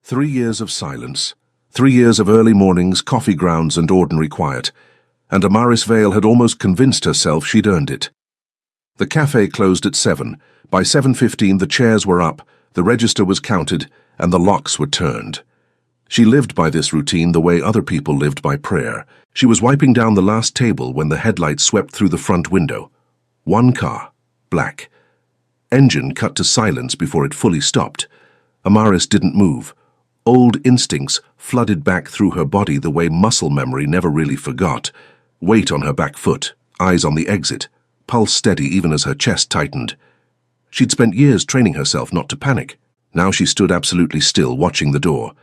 3 years of silence. 3 years of early mornings, coffee grounds, and ordinary quiet. And Amaris Vale had almost convinced herself she'd earned it. The cafe closed at 7. By 7:15 the chairs were up, the register was counted, and the locks were turned. She lived by this routine the way other people lived by prayer. She was wiping down the last table when the headlights swept through the front window. One car, black. Engine cut to silence before it fully stopped. Amaris didn't move. Old instincts flooded back through her body the way muscle memory never really forgot. Weight on her back foot, eyes on the exit, pulse steady even as her chest tightened. She'd spent years training herself not to panic. Now she stood absolutely still, watching the door.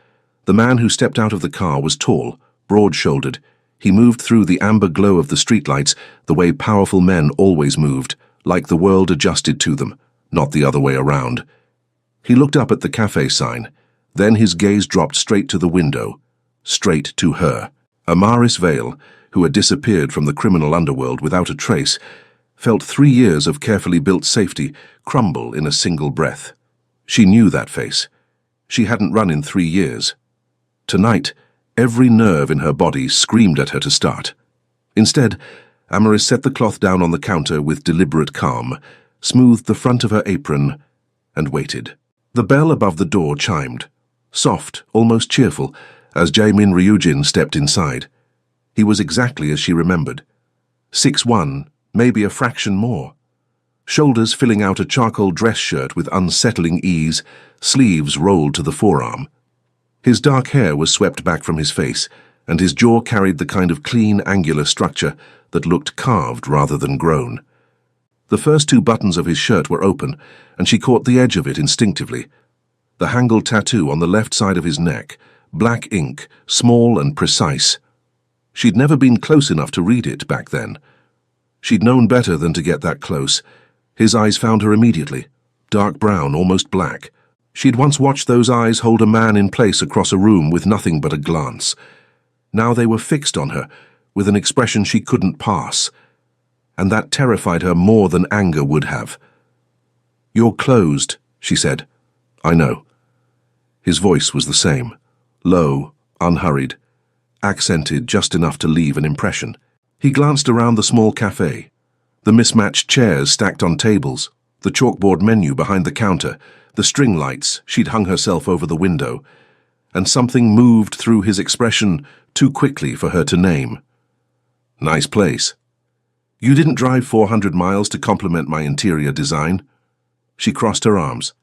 The man who stepped out of the car was tall, broad-shouldered. He moved through the amber glow of the streetlights the way powerful men always moved, like the world adjusted to them, not the other way around. He looked up at the cafe sign. Then his gaze dropped straight to the window, straight to her. Amaris Vale, who had disappeared from the criminal underworld without a trace, felt 3 years of carefully built safety crumble in a single breath. She knew that face. She hadn't run in 3 years. Tonight, every nerve in her body screamed at her to start. Instead, Amaris set the cloth down on the counter with deliberate calm, smoothed the front of her apron, and waited. The bell above the door chimed. Soft, almost cheerful, as Jae-min Ryujin stepped inside. He was exactly as she remembered. 6'1", maybe a fraction more. Shoulders filling out a charcoal dress shirt with unsettling ease, sleeves rolled to the forearm. His dark hair was swept back from his face, and his jaw carried the kind of clean, angular structure that looked carved rather than grown. The first 2 buttons of his shirt were open, and she caught the edge of it instinctively. The Hangul tattoo on the left side of his neck, black ink, small and precise. She'd never been close enough to read it back then. She'd known better than to get that close. His eyes found her immediately, dark brown, almost black. She'd once watched those eyes hold a man in place across a room with nothing but a glance. Now they were fixed on her, with an expression she couldn't pass. And that terrified her more than anger would have. "You're closed," she said. "I know." His voice was the same, low, unhurried, accented just enough to leave an impression. He glanced around the small cafe, the mismatched chairs stacked on tables, the chalkboard menu behind the counter, the string lights she'd hung herself over the window, and something moved through his expression too quickly for her to name. "Nice place. You didn't drive 400 miles to compliment my interior design?" She crossed her arms.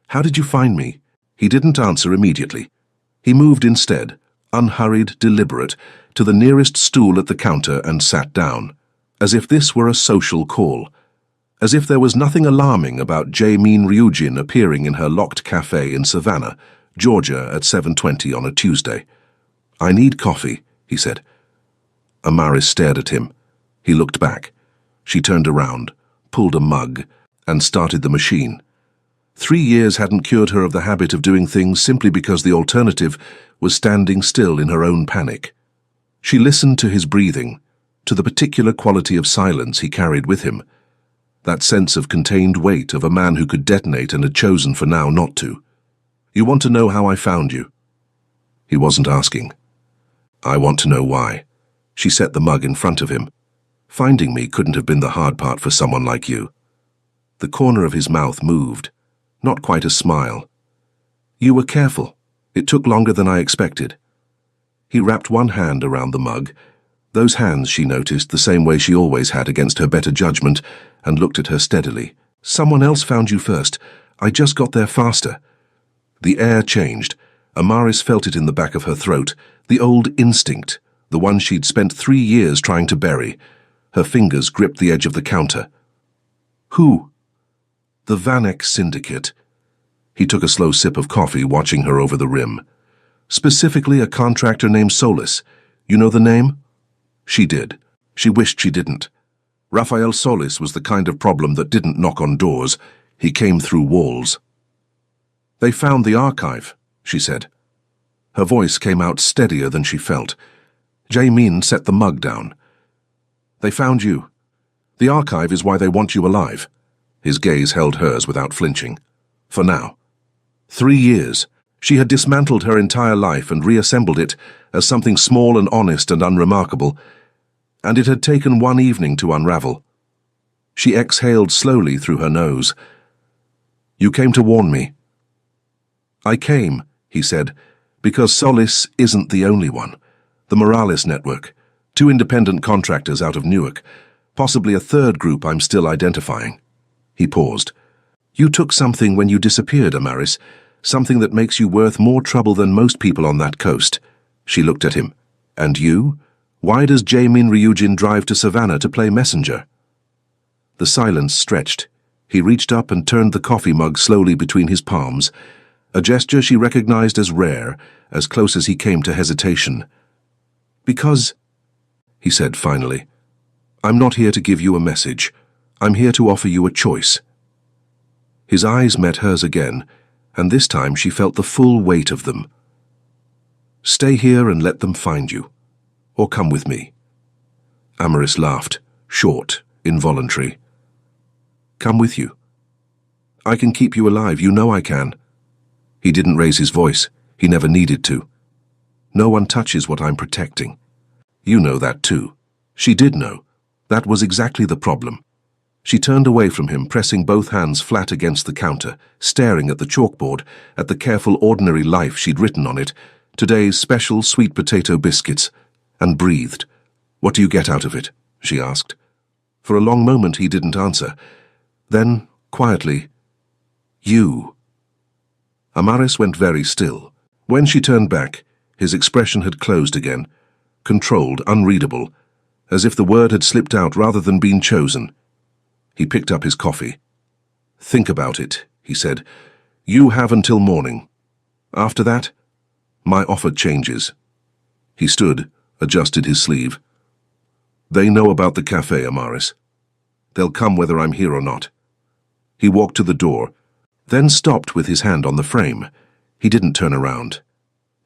"How did you find me?" He didn't answer immediately. He moved instead, unhurried, deliberate, to the nearest stool at the counter and sat down, as if this were a social call, as if there was nothing alarming about Jae-min Ryujin appearing in her locked cafe in Savannah, Georgia at 7:20 on a Tuesday. "I need coffee," he said. Amaris stared at him. He looked back. She turned around, pulled a mug, and started the machine. 3 years hadn't cured her of the habit of doing things simply because the alternative was standing still in her own panic. She listened to his breathing, to the particular quality of silence he carried with him, that sense of contained weight of a man who could detonate and had chosen for now not to. "You want to know how I found you?" He wasn't asking. "I want to know why." She set the mug in front of him. "Finding me couldn't have been the hard part for someone like you." The corner of his mouth moved. Not quite a smile. "You were careful. It took longer than I expected." He wrapped one hand around the mug. Those hands, she noticed, the same way she always had against her better judgment, and looked at her steadily. "Someone else found you first. I just got there faster." The air changed. Amaris felt it in the back of her throat, the old instinct, the one she'd spent 3 years trying to bury. Her fingers gripped the edge of the counter. "Who?" "The Vanek Syndicate." He took a slow sip of coffee, watching her over the rim. "Specifically a contractor named Solis. You know the name?" She did. She wished she didn't. Rafael Solis was the kind of problem that didn't knock on doors. He came through walls. "They found the archive," she said. Her voice came out steadier than she felt. Jae-min set the mug down. "They found you. The archive is why they want you alive." His gaze held hers without flinching. "For now. 3 years. She had dismantled her entire life and reassembled it as something small and honest and unremarkable, and it had taken one evening to unravel. She exhaled slowly through her nose. "You came to warn me." "I came," he said, "because Solis isn't the only one. The Morales Network, 2 independent contractors out of Newark, possibly a third group I'm still identifying." He paused. "You took something when you disappeared, Amaris, something that makes you worth more trouble than most people on that coast." She looked at him. "And you? Why does Jaemin Ryujin drive to Savannah to play messenger?" The silence stretched. He reached up and turned the coffee mug slowly between his palms, a gesture she recognized as rare, as close as he came to hesitation. "Because," he said finally, "I'm not here to give you a message. I'm here to offer you a choice." His eyes met hers again, and this time she felt the full weight of them. "Stay here and let them find you, or come with me." Amaris laughed, short, involuntary. "Come with you. I can keep you alive, you know I can." He didn't raise his voice. He never needed to. "No one touches what I'm protecting. You know that too." She did know. That was exactly the problem. She turned away from him, pressing both hands flat against the counter, staring at the chalkboard, at the careful ordinary life she'd written on it, today's special sweet potato biscuits, and breathed. "What do you get out of it?" she asked. For a long moment he didn't answer. Then, quietly, "You." Amaris went very still. When she turned back, his expression had closed again, controlled, unreadable, as if the word had slipped out rather than been chosen. He picked up his coffee. "Think about it," he said. "You have until morning. After that, my offer changes." He stood, adjusted his sleeve. "They know about the cafe, Amaris. They'll come whether I'm here or not." He walked to the door, then stopped with his hand on the frame. He didn't turn around.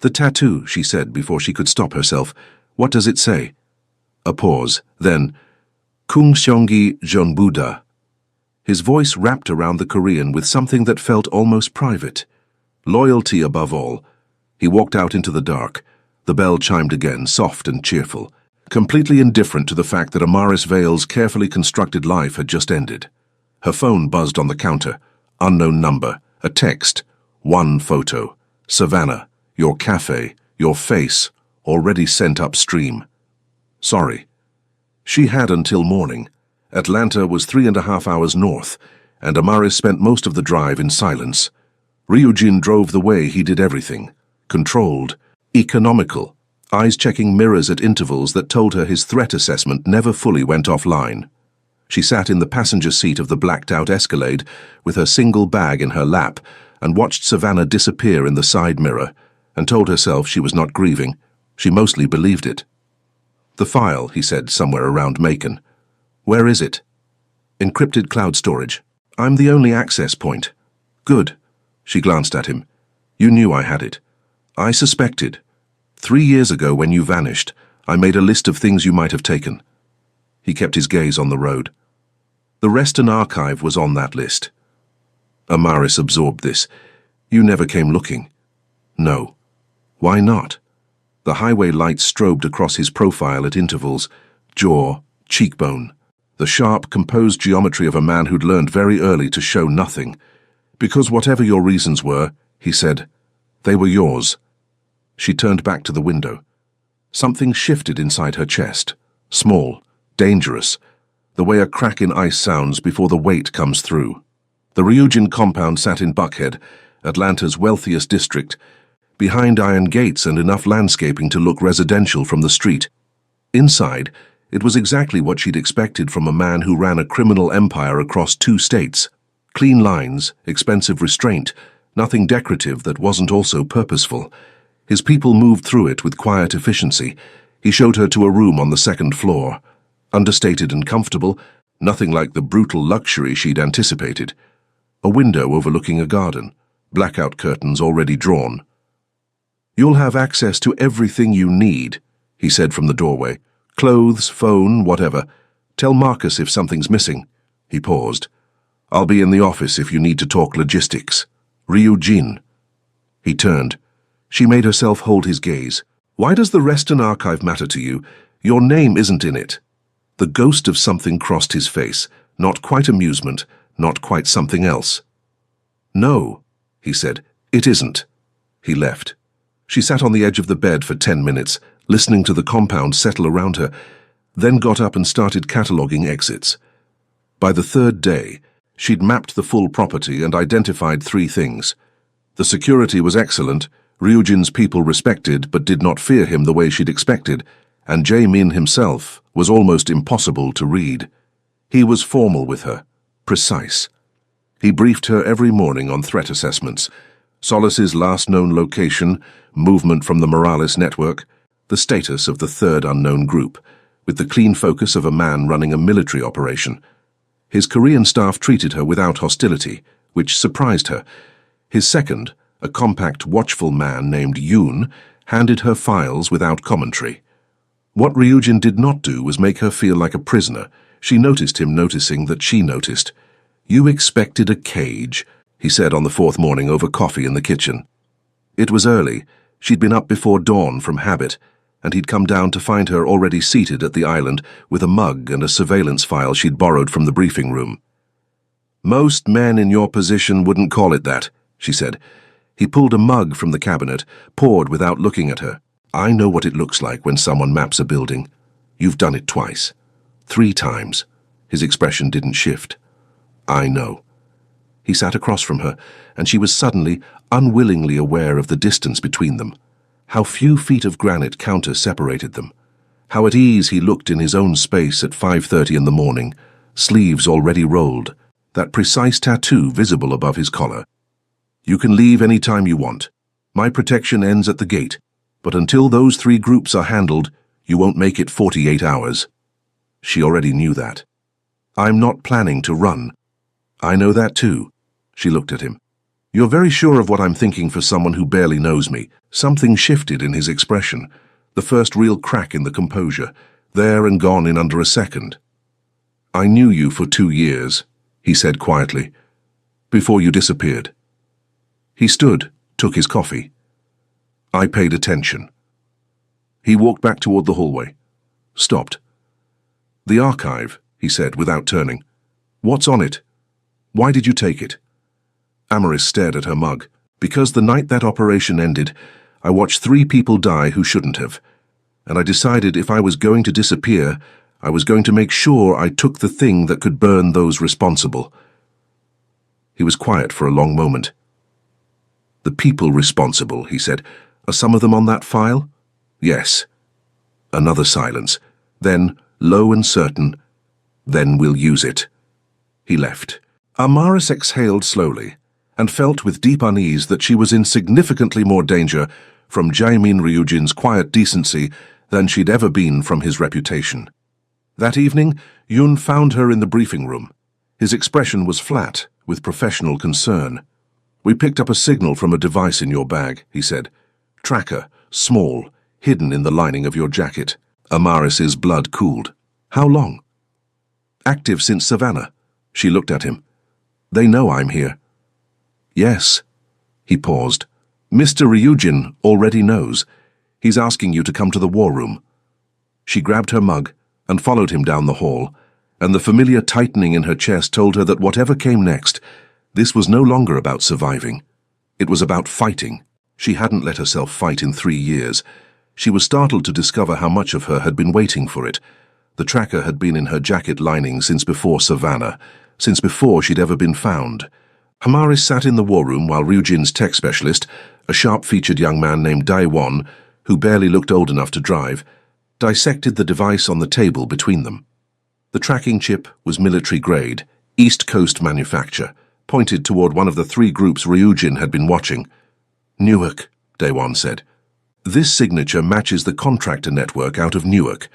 "The tattoo," she said before she could stop herself. "What does it say?" A pause, then, "Kung Seonggi Jeonbuda." His voice wrapped around the Korean with something that felt almost private. Loyalty above all. He walked out into the dark. The bell chimed again, soft and cheerful, completely indifferent to the fact that Amaris Vale's carefully constructed life had just ended. Her phone buzzed on the counter. Unknown number. A text. One photo. "Savannah. Your cafe. Your face. Already sent upstream." Sorry. She had until morning. Atlanta was 3.5 hours north, and Amaris spent most of the drive in silence. Ryujin drove the way he did everything. Controlled. Economical. Eyes checking mirrors at intervals that told her his threat assessment never fully went offline. She sat in the passenger seat of the blacked-out Escalade with her single bag in her lap and watched Savannah disappear in the side mirror and told herself she was not grieving. She mostly believed it. "The file," he said, somewhere around Macon. "Where is it?" "Encrypted cloud storage. I'm the only access point." "Good." She glanced at him. "You knew I had it." "I suspected. 3 years ago when you vanished, I made a list of things you might have taken." He kept his gaze on the road. "The Reston Archive was on that list." Amaris absorbed this. "You never came looking." "No." "Why not?" The highway lights strobed across his profile at intervals, jaw, cheekbone, the sharp, composed geometry of a man who'd learned very early to show nothing. "Because whatever your reasons were," he said, "they were yours." She turned back to the window. Something shifted inside her chest, small, dangerous, the way a crack in ice sounds before the weight comes through. The Ryujin compound sat in Buckhead, Atlanta's wealthiest district, behind iron gates and enough landscaping to look residential from the street. Inside, it was exactly what she'd expected from a man who ran a criminal empire across 2 states. Clean lines, expensive restraint, nothing decorative that wasn't also purposeful. His people moved through it with quiet efficiency. He showed her to a room on the 2nd floor. Understated and comfortable, nothing like the brutal luxury she'd anticipated. A window overlooking a garden, blackout curtains already drawn. "You'll have access to everything you need," he said from the doorway. "Clothes, phone, whatever. Tell Marcus if something's missing." He paused. "I'll be in the office if you need to talk logistics." "Ryujin." He turned. She made herself hold his gaze. "Why does the Reston archive matter to you? Your name isn't in it." The ghost of something crossed his face, not quite amusement, not quite something else. "No," he said, "it isn't." He left. She sat on the edge of the bed for 10 minutes, listening to the compound settle around her, then got up and started cataloguing exits. By the third day, she'd mapped the full property and identified 3 things. The security was excellent, Ryujin's people respected but did not fear him the way she'd expected, and Jae-min himself was almost impossible to read. He was formal with her, precise. He briefed her every morning on threat assessments, Solace's last known location, movement from the Morales network, the status of the third unknown group, with the clean focus of a man running a military operation. His Korean staff treated her without hostility, which surprised her. His second, a compact, watchful man named Yoon, handed her files without commentary. What Ryujin did not do was make her feel like a prisoner. She noticed him noticing that she noticed. "You expected a cage," he said on the 4th morning over coffee in the kitchen. It was early. She'd been up before dawn from habit, and he'd come down to find her already seated at the island with a mug and a surveillance file she'd borrowed from the briefing room. "Most men in your position wouldn't call it that," she said. He pulled a mug from the cabinet, poured without looking at her. "I know what it looks like when someone maps a building. You've done it twice. 3 times. His expression didn't shift. "I know." He sat across from her, and she was suddenly, unwillingly aware of the distance between them. How few feet of granite counter-separated them. How at ease he looked in his own space at 5:30 in the morning, sleeves already rolled, that precise tattoo visible above his collar. "You can leave any time you want. My protection ends at the gate, but until those 3 groups are handled, you won't make it 48 hours. She already knew that. "I'm not planning to run." "I know that too." She looked at him. "You're very sure of what I'm thinking for someone who barely knows me." Something shifted in his expression, the first real crack in the composure, there and gone in under a second. "I knew you for 2 years," he said quietly, "before you disappeared." He stood, took his coffee. "I paid attention." He walked back toward the hallway. Stopped. "The archive," he said without turning. "What's on it? Why did you take it?" Amaris stared at her mug. "Because the night that operation ended, I watched 3 people die who shouldn't have, and I decided if I was going to disappear, I was going to make sure I took the thing that could burn those responsible." He was quiet for a long moment. "The people responsible," he said. "Are some of them on that file?" "Yes." Another silence. Then, low and certain, "Then we'll use it." He left. Amaris exhaled slowly, and felt with deep unease that she was in significantly more danger from Jae-min Ryujin's quiet decency than she'd ever been from his reputation. That evening, Yoon found her in the briefing room. His expression was flat, with professional concern. "We picked up a signal from a device in your bag," he said. "Tracker, small, hidden in the lining of your jacket." Amaris's blood cooled. "How long?" "Active since Savannah." She looked at him. "They know I'm here." "Yes." He paused. "Mr. Ryujin already knows. He's asking you to come to the war room." She grabbed her mug and followed him down the hall, and the familiar tightening in her chest told her that whatever came next, this was no longer about surviving. It was about fighting. She hadn't let herself fight in 3 years. She was startled to discover how much of her had been waiting for it. The tracker had been in her jacket lining since before Savannah, since before she'd ever been found. Amaris sat in the war room while Ryujin's tech specialist, a sharp-featured young man named Daewon, who barely looked old enough to drive, dissected the device on the table between them. The tracking chip was military-grade, East Coast manufacture, pointed toward one of the 3 groups Ryujin had been watching. "Newark," Daewon said. "This signature matches the contractor network out of Newark."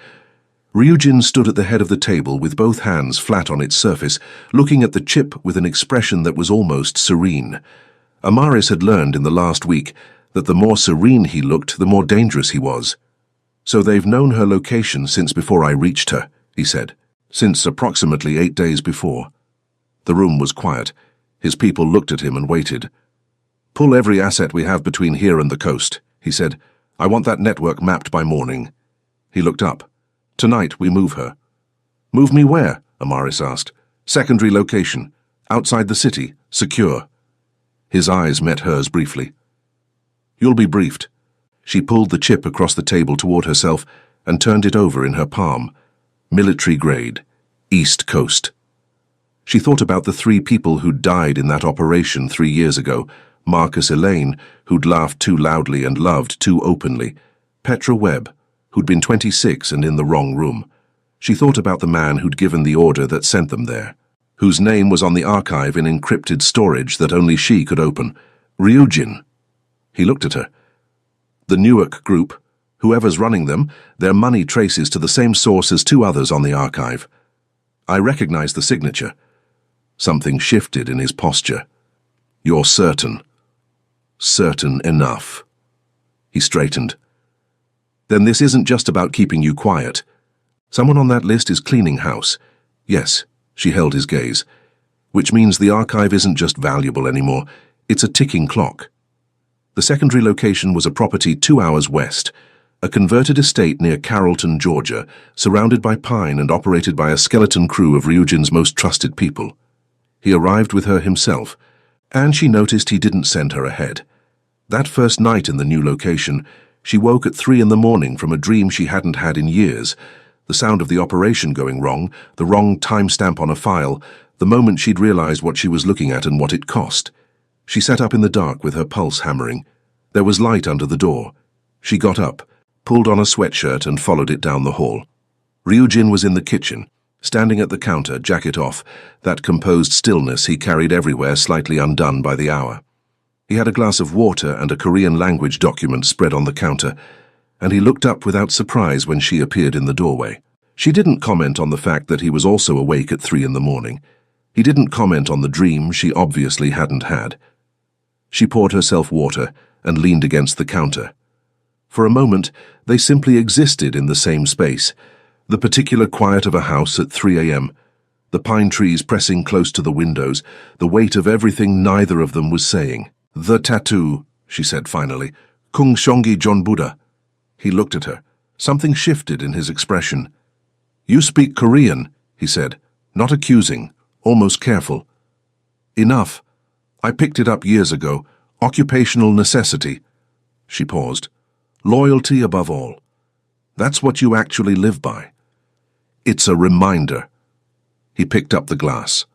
Ryujin stood at the head of the table with both hands flat on its surface, looking at the chip with an expression that was almost serene. Amaris had learned in the last week that the more serene he looked, the more dangerous he was. "So they've known her location since before I reached her," he said. "Since approximately 8 days before." The room was quiet. His people looked at him and waited. Pull every asset we have between here and the coast, he said. I want that network mapped by morning. He looked up. Tonight we move her. Move me where? Amaris asked. Secondary location. Outside the city. Secure. His eyes met hers briefly. You'll be briefed. She pulled the chip across the table toward herself and turned it over in her palm. Military grade. East Coast. She thought about the 3 people who'd died in that operation 3 years ago. Marcus Elaine, who'd laughed too loudly and loved too openly. Petra Webb, who'd been 26 and in the wrong room. She thought about the man who'd given the order that sent them there, whose name was on the archive in encrypted storage that only she could open. Ryujin. He looked at her. The Newark group, whoever's running them, their money traces to the same source as 2 others on the archive. I recognized the signature. Something shifted in his posture. You're certain. Certain enough. He straightened. Then this isn't just about keeping you quiet. Someone on that list is cleaning house. Yes, she held his gaze. Which means the archive isn't just valuable anymore. It's a ticking clock. The secondary location was a property 2 hours west, a converted estate near Carrollton, Georgia, surrounded by pine and operated by a skeleton crew of Ryujin's most trusted people. He arrived with her himself, and she noticed he didn't send her ahead. That first night in the new location, she woke at 3 in the morning from a dream she hadn't had in years. The sound of the operation going wrong, the wrong timestamp on a file, the moment she'd realized what she was looking at and what it cost. She sat up in the dark with her pulse hammering. There was light under the door. She got up, pulled on a sweatshirt and followed it down the hall. Ryujin was in the kitchen, standing at the counter, jacket off, that composed stillness he carried everywhere slightly undone by the hour. He had a glass of water and a Korean language document spread on the counter, and he looked up without surprise when she appeared in the doorway. She didn't comment on the fact that he was also awake at 3 in the morning. He didn't comment on the dream she obviously hadn't had. She poured herself water and leaned against the counter. For a moment, they simply existed in the same space, the particular quiet of a house at 3 a.m., the pine trees pressing close to the windows, the weight of everything neither of them was saying. The tattoo, she said finally. Kung Shongi John Buddha. He looked at her. Something shifted in his expression. You speak Korean, he said, not accusing, almost careful. Enough. I picked it up years ago. Occupational necessity. She paused. Loyalty above all. That's what you actually live by. It's a reminder. He picked up the glass.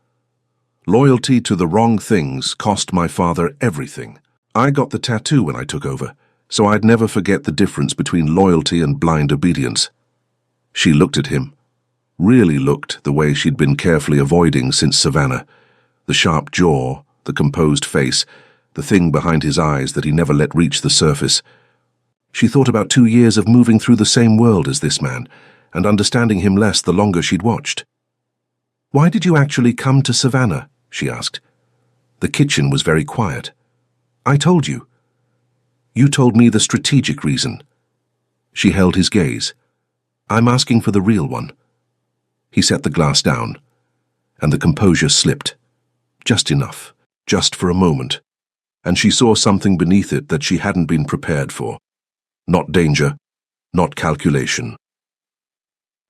Loyalty to the wrong things cost my father everything. I got the tattoo when I took over, so I'd never forget the difference between loyalty and blind obedience. She looked at him. Really looked the way she'd been carefully avoiding since Savannah. The sharp jaw, the composed face, the thing behind his eyes that he never let reach the surface. She thought about 2 years of moving through the same world as this man, and understanding him less the longer she'd watched. Why did you actually come to Savannah? She asked. The kitchen was very quiet. I told you. You told me the strategic reason. She held his gaze. I'm asking for the real one. He set the glass down, and the composure slipped. Just enough, just for a moment, and she saw something beneath it that she hadn't been prepared for. Not danger, not calculation.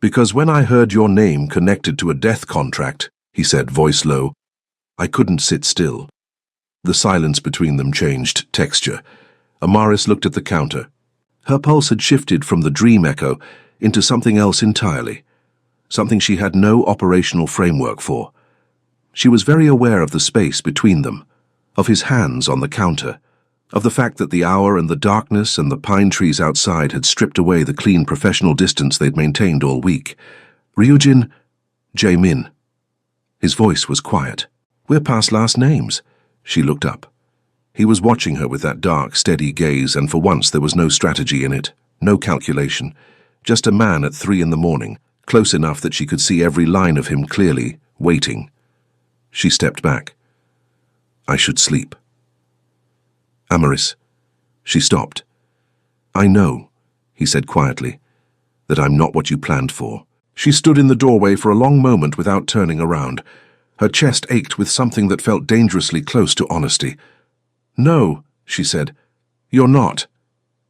Because when I heard your name connected to a death contract, he said, voice low, I couldn't sit still. The silence between them changed texture. Amaris looked at the counter. Her pulse had shifted from the dream echo into something else entirely, something she had no operational framework for. She was very aware of the space between them, of his hands on the counter, of the fact that the hour and the darkness and the pine trees outside had stripped away the clean professional distance they'd maintained all week. Ryujin, Jae-min. His voice was quiet. We're past last names. She looked up. He was watching her with that dark, steady gaze, and for once there was no strategy in it, no calculation. Just a man at 3 in the morning, close enough that she could see every line of him clearly, waiting. She stepped back. I should sleep. Amaris. She stopped. I know, he said quietly, that I'm not what you planned for. She stood in the doorway for a long moment without turning around. Her chest ached with something that felt dangerously close to honesty. No, she said. You're not.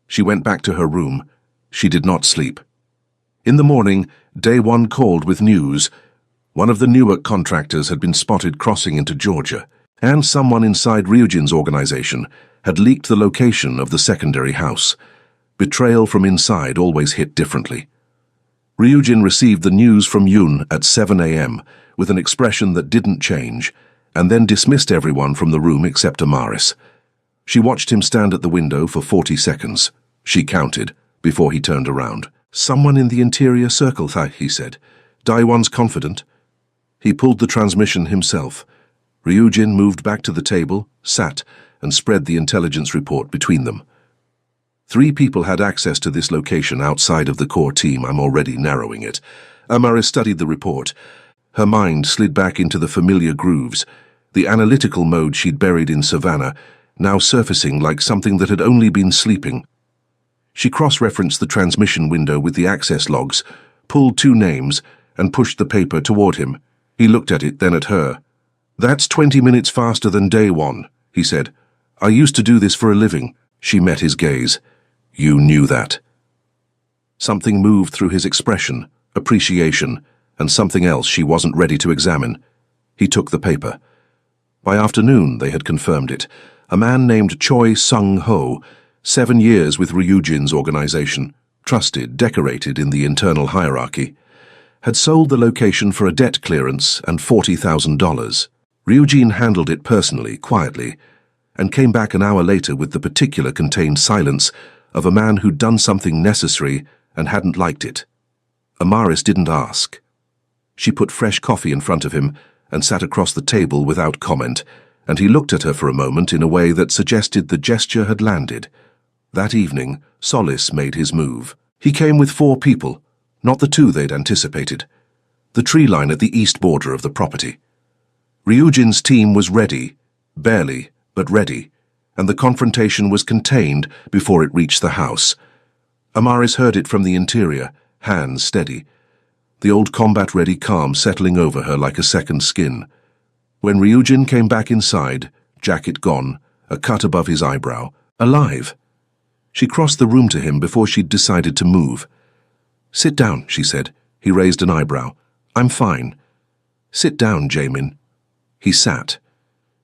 She went back to her room. She did not sleep. In the morning, Day One called with news. One of the Newark contractors had been spotted crossing into Georgia, and someone inside Ryujin's organization had leaked the location of the secondary house. Betrayal from inside always hit differently. Ryujin received the news from Yoon at 7 a.m. with an expression that didn't change, and then dismissed everyone from the room except Amaris. She watched him stand at the window for 40 seconds. She counted, before he turned around. "Someone in the interior circle," he said. "Daiwon's confident." He pulled the transmission himself. Ryujin moved back to the table, sat, and spread the intelligence report between them. 3 people had access to this location outside of the core team. I'm already narrowing it. Amaris studied the report. Her mind slid back into the familiar grooves, the analytical mode she'd buried in Savannah, now surfacing like something that had only been sleeping. She cross-referenced the transmission window with the access logs, pulled 2 names, and pushed the paper toward him. He looked at it, then at her. "That's 20 minutes faster than Day One," he said. "I used to do this for a living." She met his gaze. "You knew that." Something moved through his expression, appreciation, and something else she wasn't ready to examine. He took the paper. By afternoon, they had confirmed it. A man named Choi Sung-ho, 7 years with Ryujin's organization, trusted, decorated in the internal hierarchy, had sold the location for a debt clearance and $40,000. Ryujin handled it personally, quietly, and came back an hour later with the particular contained silence of a man who'd done something necessary and hadn't liked it. Amaris didn't ask. She put fresh coffee in front of him and sat across the table without comment, and he looked at her for a moment in a way that suggested the gesture had landed. That evening, Solis made his move. He came with 4 people, not the 2 they'd anticipated. The tree line at the east border of the property. Ryujin's team was ready, barely, but ready, and the confrontation was contained before it reached the house. Amaris heard it from the interior, hands steady, the old combat-ready calm settling over her like a second skin. When Ryujin came back inside, jacket gone, a cut above his eyebrow, alive. She crossed the room to him before she'd decided to move. "Sit down," she said. He raised an eyebrow. "I'm fine." "Sit down, Jaemin." He sat.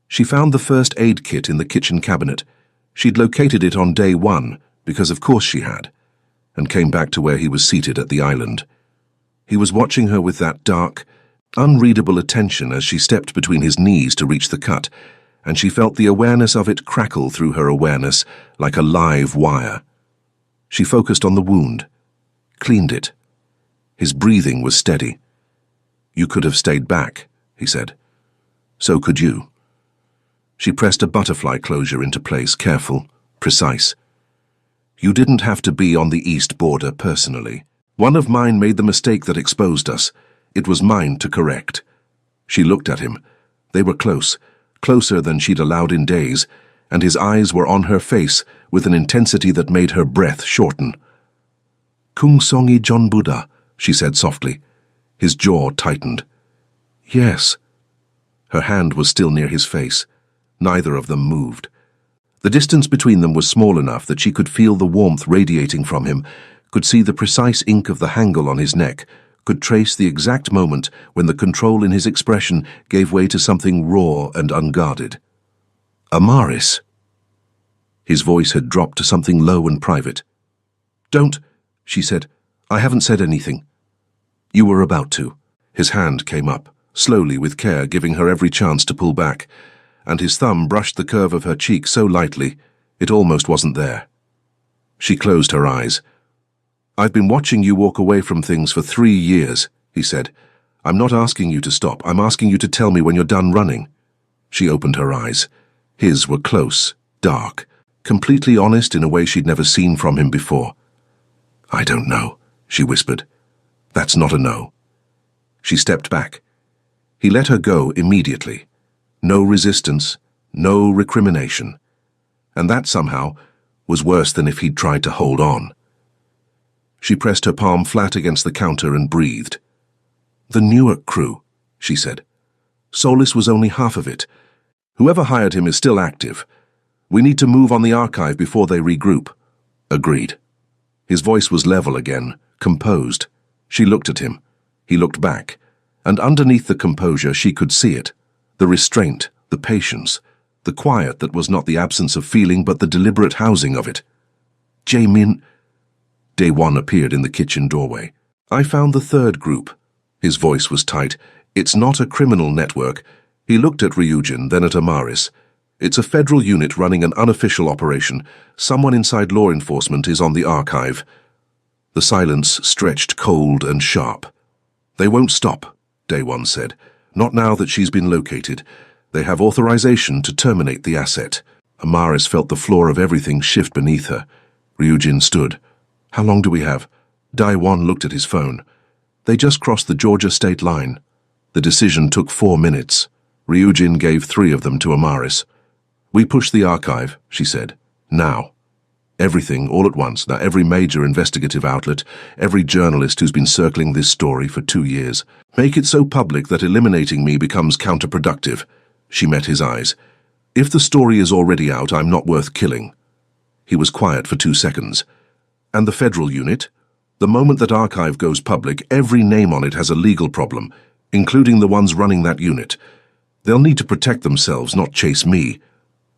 She found the first aid kit in the kitchen cabinet. She'd located it on Day One, because of course she had, and came back to where he was seated at the island. He was watching her with that dark, unreadable attention as she stepped between his knees to reach the cut, and she felt the awareness of it crackle through her awareness like a live wire. She focused on the wound, cleaned it. His breathing was steady. "You could have stayed back," he said. "So could you." She pressed a butterfly closure into place, careful, precise. "You didn't have to be on the east border personally. One of mine made the mistake that exposed us. It was mine to correct." She looked at him. They were close, closer than she'd allowed in days, and his eyes were on her face with an intensity that made her breath shorten. "Kung Songi John Buddha," she said softly. His jaw tightened. "Yes." Her hand was still near his face. Neither of them moved. The distance between them was small enough that she could feel the warmth radiating from him, could see the precise ink of the hangle on his neck, could trace the exact moment when the control in his expression gave way to something raw and unguarded. "Amaris." His voice had dropped to something low and private. "Don't," she said. "I haven't said anything." "You were about to." His hand came up, slowly with care, giving her every chance to pull back, and his thumb brushed the curve of her cheek so lightly, it almost wasn't there. She closed her eyes. "I've been watching you walk away from things for 3 years, he said. "I'm not asking you to stop. I'm asking you to tell me when you're done running." She opened her eyes. His were close, dark, completely honest in a way she'd never seen from him before. "I don't know," she whispered. "That's not a no." She stepped back. He let her go immediately. No resistance, no recrimination. And that, somehow, was worse than if he'd tried to hold on. She pressed her palm flat against the counter and breathed. "The Newark crew," she said. "Solis was only half of it. Whoever hired him is still active. We need to move on the archive before they regroup. Agreed. His voice was level again, composed. She looked at him. He looked back. And underneath the composure she could see it. The restraint, the patience, the quiet that was not the absence of feeling but the deliberate housing of it. Jae-min. Dae-won appeared in the kitchen doorway. I found the third group. His voice was tight. It's not a criminal network. He looked at Ryujin, then at Amaris. It's a federal unit running an unofficial operation. Someone inside law enforcement is on the archive. The silence stretched cold and sharp. They won't stop, Dae-won said. Not now that she's been located. They have authorization to terminate the asset. Amaris felt the floor of everything shift beneath her. Ryujin stood. How long do we have? Dae-won looked at his phone. They just crossed the Georgia state line. The decision took 4 minutes. Ryujin gave 3 of them to Amaris. We push the archive, she said. Now. Everything, all at once. Now every major investigative outlet, every journalist who's been circling this story for 2 years. Make it so public that eliminating me becomes counterproductive. She met his eyes. If the story is already out, I'm not worth killing. He was quiet for 2 seconds. And the federal unit? The moment that archive goes public, every name on it has a legal problem, including the ones running that unit. They'll need to protect themselves, not chase me.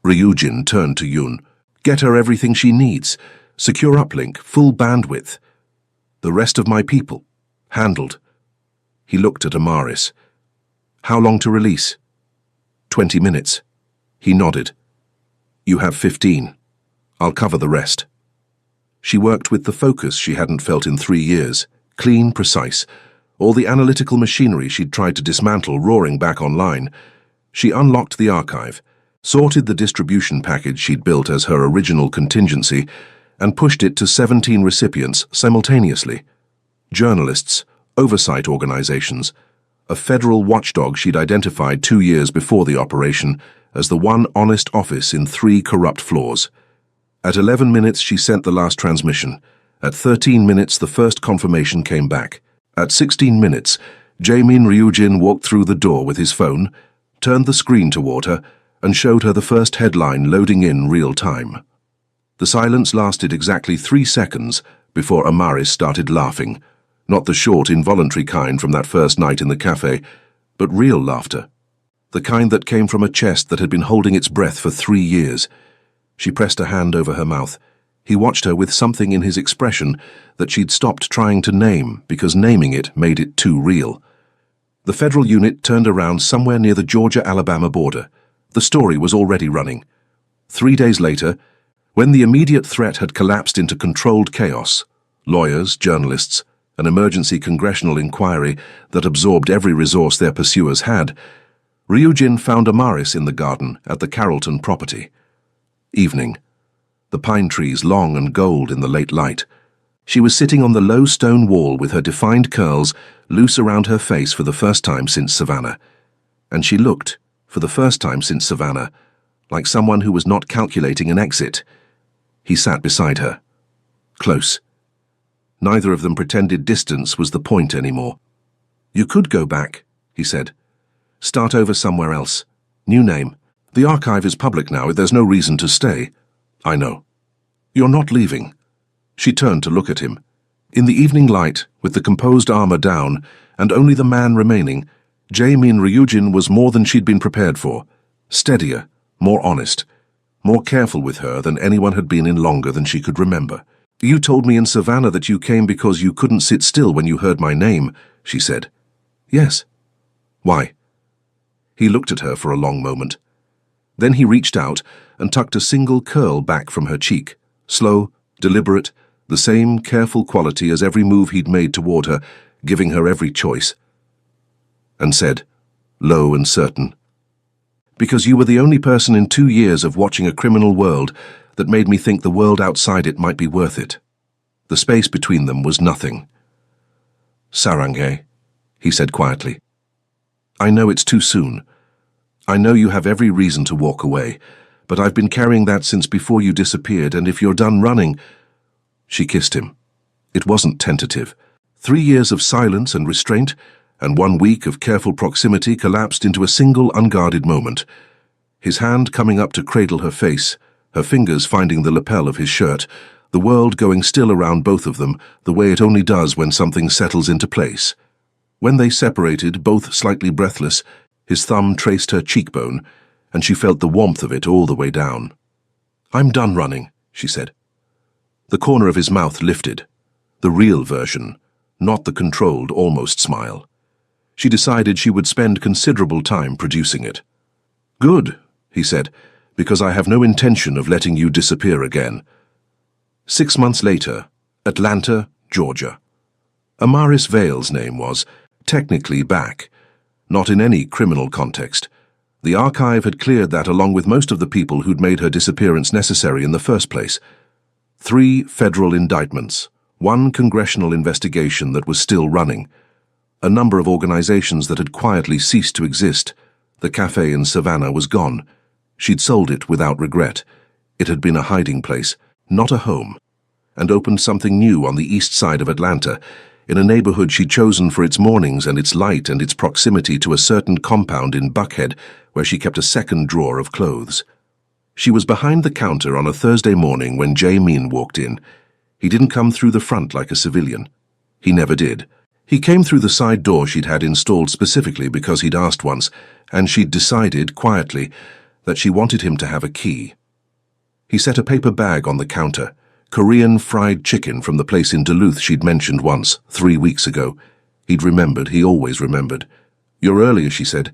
Ryujin turned to Yoon. Get her everything she needs. Secure uplink, full bandwidth. The rest of my people. Handled. He looked at Amaris. How long to release? 20 minutes. He nodded. You have 15. I'll cover the rest. She worked with the focus she hadn't felt in 3 years. Clean, precise. All the analytical machinery she'd tried to dismantle roaring back online. She unlocked the archive, sorted the distribution package she'd built as her original contingency, and pushed it to 17 recipients simultaneously. Journalists, oversight organizations, a federal watchdog she'd identified 2 years before the operation as the one honest office in 3 corrupt floors. At 11 minutes she sent the last transmission. At 13 minutes the first confirmation came back. At 16 minutes, Jae-min Ryujin walked through the door with his phone, turned the screen toward her, and showed her the first headline loading in real time. The silence lasted exactly 3 seconds before Amaris started laughing, not the short, involuntary kind from that first night in the cafe, but real laughter, the kind that came from a chest that had been holding its breath for 3 years. She pressed a hand over her mouth. He watched her with something in his expression that she'd stopped trying to name because naming it made it too real. The federal unit turned around somewhere near the Georgia-Alabama border. The story was already running. 3 days later, when the immediate threat had collapsed into controlled chaos, lawyers, journalists, an emergency congressional inquiry that absorbed every resource their pursuers had, Ryujin found Amaris in the garden at the Carrollton property. Evening. The pine trees long and gold in the late light. She was sitting on the low stone wall with her defined curls loose around her face for the first time since Savannah. And she looked, for the first time since Savannah, like someone who was not calculating an exit. He sat beside her. Close. Neither of them pretended distance was the point anymore. You could go back, he said. Start over somewhere else. New name. The archive is public now. There's no reason to stay. I know. You're not leaving. She turned to look at him. In the evening light, with the composed armor down, and only the man remaining, Jae-min Ryujin was more than she'd been prepared for. Steadier, more honest, more careful with her than anyone had been in longer than she could remember. You told me in Savannah that you came because you couldn't sit still when you heard my name, she said. Yes. Why? He looked at her for a long moment. Then he reached out and tucked a single curl back from her cheek, slow, deliberate, the same careful quality as every move he'd made toward her, giving her every choice, and said, low and certain, because you were the only person in 2 years of watching a criminal world that made me think the world outside it might be worth it. The space between them was nothing. Sarange, he said quietly. I know it's too soon. I know you have every reason to walk away, but I've been carrying that since before you disappeared, and if you're done running... She kissed him. It wasn't tentative. 3 years of silence and restraint, and 1 week of careful proximity collapsed into a single unguarded moment. His hand coming up to cradle her face, her fingers finding the lapel of his shirt, the world going still around both of them, the way it only does when something settles into place. When they separated, both slightly breathless, his thumb traced her cheekbone, and she felt the warmth of it all the way down. "I'm done running," she said. The corner of his mouth lifted. The real version, not the controlled, almost smile. She decided she would spend considerable time producing it. "Good," he said, "because I have no intention of letting you disappear again." 6 months later, Atlanta, Georgia. Amaris Vale's name was, technically, back. Not in any criminal context. The archive had cleared that along with most of the people who'd made her disappearance necessary in the first place. 3 federal indictments, 1 congressional investigation that was still running, a number of organizations that had quietly ceased to exist. The cafe in Savannah was gone. She'd sold it without regret. It had been a hiding place, not a home, and opened something new on the east side of Atlanta, in a neighborhood she'd chosen for its mornings and its light and its proximity to a certain compound in Buckhead where she kept a second drawer of clothes. She was behind the counter on a Thursday morning when Jae-min walked in. He didn't come through the front like a civilian. He never did. He came through the side door she'd had installed specifically because he'd asked once, and she'd decided, quietly, that she wanted him to have a key. He set a paper bag on the counter, Korean fried chicken from the place in Duluth she'd mentioned once, 3 weeks ago. He'd remembered, he always remembered. "You're earlier," she said.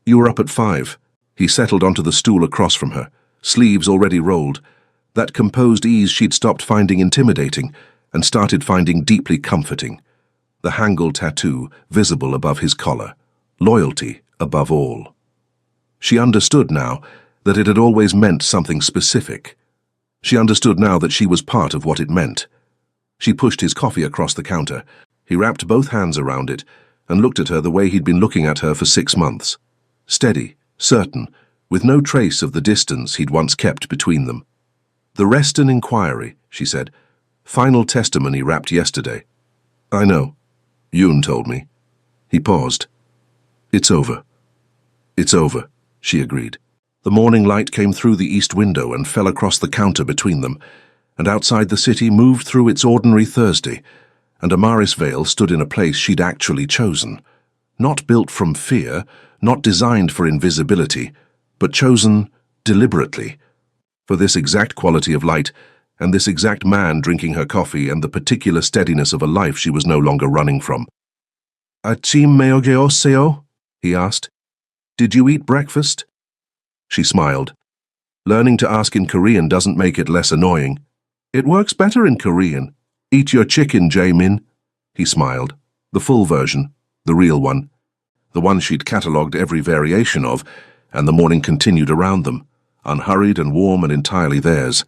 "You were up at 5. He settled onto the stool across from her, sleeves already rolled. That composed ease she'd stopped finding intimidating and started finding deeply comforting. The Hangul tattoo visible above his collar. Loyalty above all. She understood now that it had always meant something specific. She understood now that she was part of what it meant. She pushed his coffee across the counter. He wrapped both hands around it and looked at her the way he'd been looking at her for 6 months. Steady, certain, with no trace of the distance he'd once kept between them. "The Reston inquiry," she said. "Final testimony wrapped yesterday." "I know. Yoon told me." He paused. "It's over." "It's over," she agreed. The morning light came through the east window and fell across the counter between them, and outside the city moved through its ordinary Thursday, and Amaris Vale stood in a place she'd actually chosen. Not built from fear, not designed for invisibility, but chosen deliberately, for this exact quality of light and this exact man drinking her coffee and the particular steadiness of a life she was no longer running from. "Achim meogeoseo?" he asked. "Did you eat breakfast?" She smiled. Learning to ask in Korean doesn't make it less annoying. "It works better in Korean. Eat your chicken, Jae-min." He smiled. The full version, the real one. The one she'd catalogued every variation of, and the morning continued around them, unhurried and warm and entirely theirs,